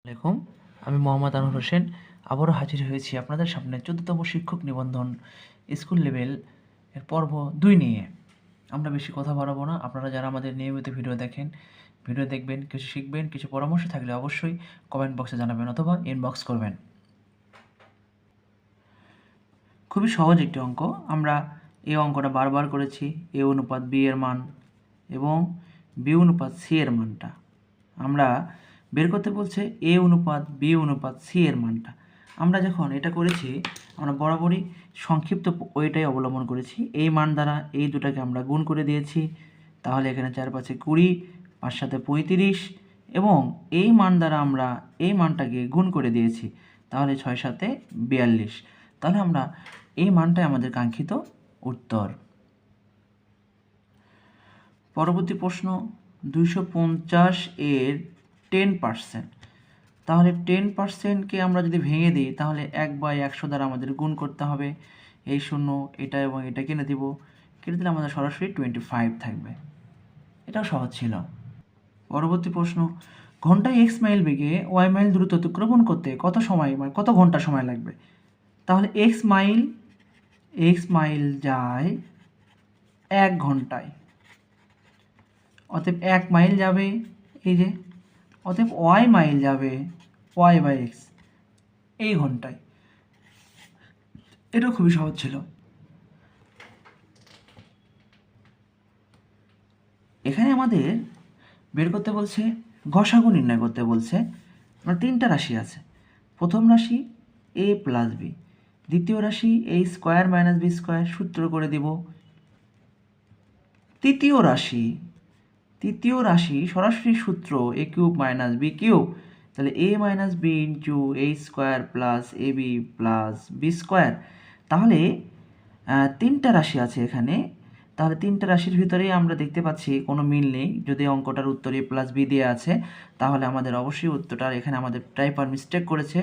আলাইকুম, আমি মোহাম্মদ আনোয়ার হোসেন আবারও হাজির হয়েছি আপনাদের সামনে 14তম শিক্ষক নিবন্ধন স্কুল লেভেল এর পর্ব 2 নিয়ে। আমরা বেশি কথা বাড়াবো না। আপনারা যারা আমাদের নিয়মিত ভিডিও দেখেন, ভিডিও দেখবেন, কিছু শিখবেন, কিছু পরামর্শ থাকলে অবশ্যই কমেন্ট বক্সে জানাবেন অথবা ইনবক্স করবেন। খুবই সহজ একটি অঙ্ক। আমরা এই অঙ্কটা বারবার করেছি। এ অনুপাত বি এর মান এবং বি অনুপাত সি এর মানটা আমরা বের করতে বলছে। এ অনুপাত বি অনুপাত সি এর মানটা আমরা যখন এটা করেছি, আমরা বরাবরই সংক্ষিপ্ত ওইটাই অবলম্বন করেছি। এই মান দ্বারা এই দুটাকে আমরা গুণ করে দিয়েছি, তাহলে এখানে 4 5 20, 5 7 35 এবং এই মান দ্বারা আমরা এই মানটাকে গুণ করে দিয়েছি, তাহলে 6 7 42। তাহলে আমরা এই মানটাই আমাদের কাঙ্ক্ষিত উত্তর। পরবর্তী প্রশ্ন 250 এর 10%। তাহলে 10%কে আমরা যদি ভেঙে দিই, তাহলে 1/100 দ্বারা আমাদের গুণ করতে হবে। এই শূন্য, এটা এবং এটা কেটে দিব, কেটে দিলে আমাদের সরাসরি 25 থাকবে। এটাও সহজ ছিল। পরবর্তী প্রশ্ন, ঘন্টায় x মাইল বেগে y মাইল দ্রুত অতিক্রমণ করতে কত সময়, মানে কত ঘন্টা সময় লাগবে? তাহলে x মাইল যায় 1 ঘন্টায়, অতএব 1 মাইল যাবে এই যে, অতএব y মাইল যাবে y/x এই ঘন্টায়। এটাও খুবই সহজ ছিল। এখানে আমাদের বের করতে বলছে, গসাগু নির্ণয় করতে বলছে। আমার 3টা রাশি আছে। প্রথম রাশি a প্লাস বি, দ্বিতীয় রাশি a square minus B square, সূত্র করে দিব। তৃতীয় রাশি সরাসরি সূত্র a cube minus B cube, তাহলে a minus B into a square plus A B plus B square. তাহলে 3টা রাশি আছে এখানে, তাহলে 3টা রাশির ভিতরেই আমরা দেখতে পাচ্ছি কোনো মিল নেই। যদি অঙ্কটার উত্তর a প্লাস বি দেওয়া আছে, তাহলে আমাদের অবশ্যই উত্তরটার এখানে আমাদের টাইপার মিস্টেক করেছে।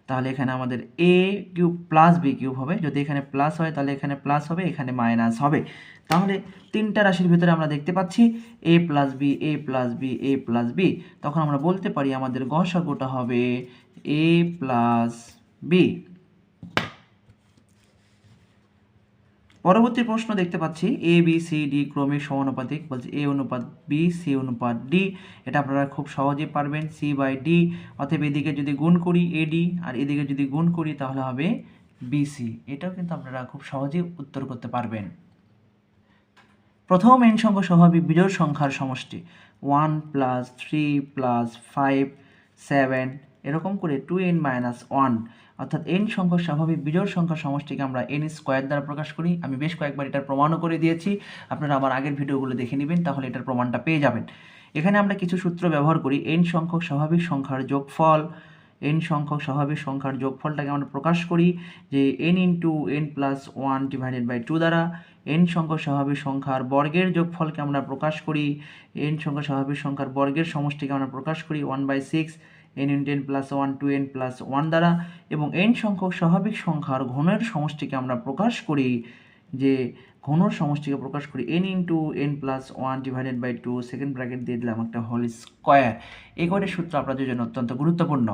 তাহলে এখানে আমাদের a cube plus B cube হবে। যদি এখানে প্লাস হয় তাহলে এখানে প্লাস হবে, এখানে মাইনাস হবে। তাহলে 3টা রাশির ভিতরে আমরা দেখতে পাচ্ছি a plus B, a plus B, a plus B. তখন আমরা বলতে পারি আমাদের গসাগুটা হবে a প্লাস বি। পরবর্তী প্রশ্ন দেখতে পাচ্ছি এ বি সি ডি ক্রমিক সমানুপাতিক, বলছে এ অনুপাত বি, সি অনুপাত ডি। এটা আপনারা খুব সহজেই পারবেন, সি বাই ডি। অতএব এদিকে যদি গুণ করি এডি আর এদিকে যদি গুণ করি তাহলে হবে বিসি। এটাও কিন্তু আপনারা খুব সহজেই উত্তর করতে পারবেন। প্রথম n সংখ্যক স্বাভাবিক বিজোড় সংখ্যার সমষ্টি 1 প্লাস 3 প্লাস 5 7 এরকম করে 2n-1, অর্থাৎ n সংখ্যক স্বাভাবিক বিজোড় সংখ্যার সমষ্টিকে আমরা n স্কোয়ার দ্বারা প্রকাশ করি। আমি বেশ কয়েকবার এটার প্রমাণও করে দিয়েছি, আপনারা আমার আগের ভিডিওগুলো দেখে নেবেন, তাহলে এটার প্রমাণটা পেয়ে যাবেন। এখানে আমরা কিছু সূত্র ব্যবহার করি। n সংখ্যক স্বাভাবিক সংখ্যার যোগফল, n সংখ্যক স্বাভাবিক সংখ্যার যোগফলটাকে আমরা প্রকাশ করি যে n into n plus 1 divided by 2 দ্বারা। n সংখ্যক স্বাভাবিক সংখ্যার বর্গের যোগফলকে আমরা প্রকাশ করি, n সংখ্যক স্বাভাবিক সংখ্যার বর্গের সমষ্টিকে আমরা প্রকাশ করি 1/6 n into n plus 1 2n plus 1 দ্বারা। এবং n সংখ্যক স্বাভাবিক সংখ্যার ঘনের সমষ্টিকে আমরা প্রকাশ করি যে ঘনর সমষ্টিকে প্রকাশ করি n into n plus 1 divided by 2 second bracket দিয়ে দিলাম একটা হোল স্কোয়ার। এই কয়টি সূত্র আপনাদের জন্য অত্যন্ত গুরুত্বপূর্ণ।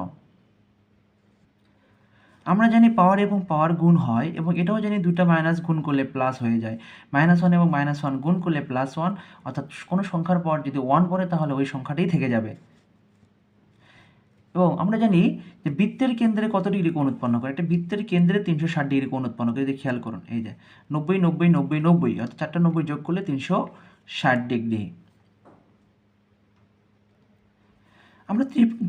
আমরা জানি পাওয়ার এবং পাওয়ার গুণ হয়, এবং এটাও জানি দুটা মাইনাস গুণ করলে প্লাস হয়ে যায়। -1 এবং -1 গুণ করলে +1, অর্থাৎ কোনো সংখ্যার পর যদি 1 পড়ে তাহলে ওই সংখ্যাটাই থেকে যাবে। এবং আমরা জানি যে বৃত্তের কেন্দ্রে কত ডিগ্রি কোণ উৎপন্ন করে। একটা বৃত্তের কেন্দ্রে 360 ডিগ্রি কোণ উৎপন্ন করে, যদি খেয়াল করুন এই যে 90 90 90 90, অর্থাৎ 4টা 90 যোগ করলে 360 ডিগ্রি। আমরা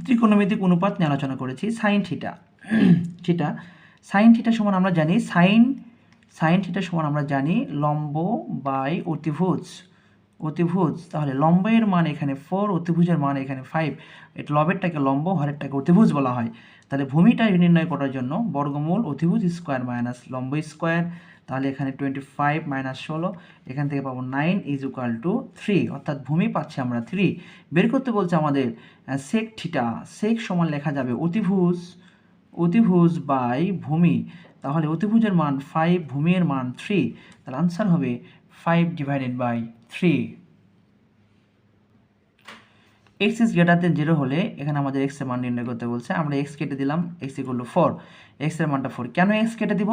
ত্রিকোণমিতিক অনুপাত নিয়ে আলোচনা করেছি। সাইন থিটা সাইন থিটা সমান আমরা জানি সাইন থিটা সমান আমরা জানি লম্ব বাই অতিভুজ। তাহলে লম্বের মান এখানে 4, অতিভুজের মান এখানে 5। এটা লবেরটাকে লম্ব, হরেরটাকে অতিভুজ বলা হয়। তাহলে ভূমিটা নির্ণয় করার জন্য বর্গমূল অতিভুজ স্কোয়ার মাইনাস লম্ব স্কোয়ার, তাহলে এখানে 25 মাইনাস 16, এখান থেকে পাবো 9 ইজ ইকুয়াল টু 3, অর্থাৎ ভূমি পাচ্ছি আমরা 3। বের করতে বলছে আমাদের সেক থিটা। সেক সমান লেখা যাবে অতিভুজ বাই ভূমি। তাহলে অতিভুজের মান 5, ভূমির মান 3, তাহলে আনসার হবে 5 divided by 3। X is greater than 0 হলে এখানে আমাদের এক্স এর মান নির্ণয় করতে বলছে। আমরা এক্স কেটে দিলাম, এক্স ইকুয়াল টু 4, এক্স এর মানটা 4। কেন এক্স কেটে দিব?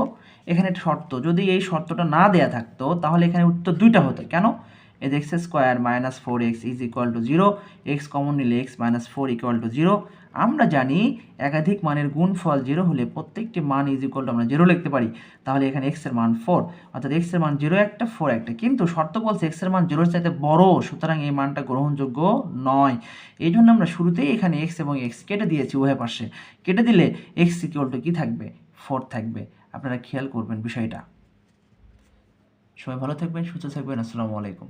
এখানে একটা শর্ত, যদি এই শর্তটা না দেয়া থাকতো তাহলে এখানে উত্তর দুইটা হতো। কেন? এই যে x square minus 4x is equal to 0, x common নিলে এক্স মাইনাস 4 ইকুয়াল টু 0। আমরা জানি একাধিক মানের গুণফল 0 হলে প্রত্যেকটি মান ইজ ইকুয়াল টু আমরা 0 লিখতে পারি। তাহলে এখানে এক্স এর মান 4, অর্থাৎ এক্স এর মান 0 একটা 4 একটা, কিন্তু শর্ত বলছে এক্স এর মান 0 এর চাইতে বড়, সুতরাং এই মানটা গ্রহণযোগ্য নয়। এই জন্য আমরা শুরুতেই এখানে এক্স এবং এক্স কেটে দিয়েছি উভয় পাশে। কেটে দিলে এক্স ইকুয়াল টু কি থাকবে? 4 থাকবে। আপনারা খেয়াল করবেন বিষয়টা। সবাই ভালো থাকবেন, সুস্থ থাকবেন। আসসালামু আলাইকুম।